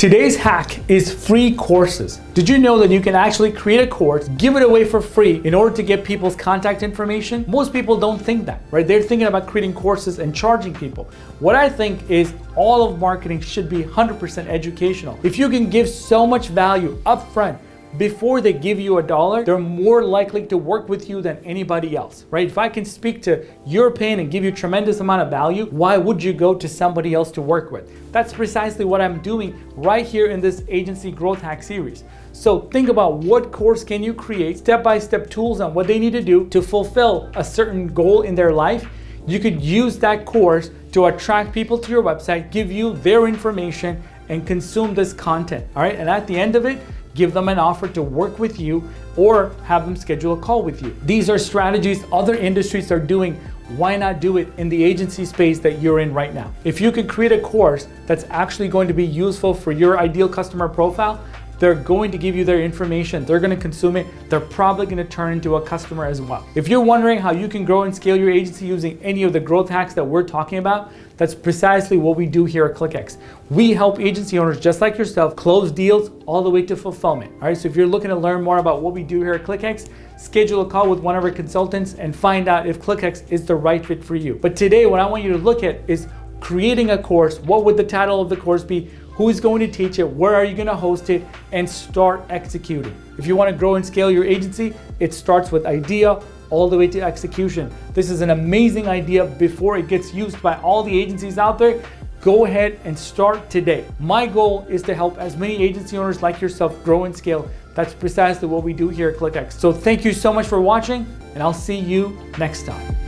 Today's hack is free courses. Did you know that you can actually create a course, give it away for free in order to get people's contact information? Most people don't think that, right? They're thinking about creating courses and charging people. What I think is all of marketing should be 100% educational. If you can give so much value upfront, before they give you $1, they're more likely to work with you than anybody else, right? If I can speak to your pain and give you a tremendous amount of value, why would you go to somebody else to work with? That's precisely what I'm doing right here in this agency growth hack series. So think about what course can you create, step-by-step tools on what they need to do to fulfill a certain goal in their life. You could use that course to attract people to your website, give you their information, and consume this content, all right? And at the end of it, give them an offer to work with you or have them schedule a call with you. These are strategies other industries are doing. Why not do it in the agency space that you're in right now? If you can create a course that's actually going to be useful for your ideal customer profile, they're going to give you their information, they're going to consume it, they're probably going to turn into a customer as well. If you're wondering how you can grow and scale your agency using any of the growth hacks that we're talking about, that's precisely what we do here at ClickX. We help agency owners just like yourself close deals all the way to fulfillment. All right, so if you're looking to learn more about what we do here at ClickX, schedule a call with one of our consultants and find out if ClickX is the right fit for you. But today, what I want you to look at is creating a course. What would the title of the course be? Who's going to teach it? Where are you going to host it? And start executing. If you want to grow and scale your agency, it starts with idea all the way to execution. This is an amazing idea before it gets used by all the agencies out there. Go ahead and start today. My goal is to help as many agency owners like yourself grow and scale. That's precisely what we do here at ClickX. So thank you so much for watching, and I'll see you next time.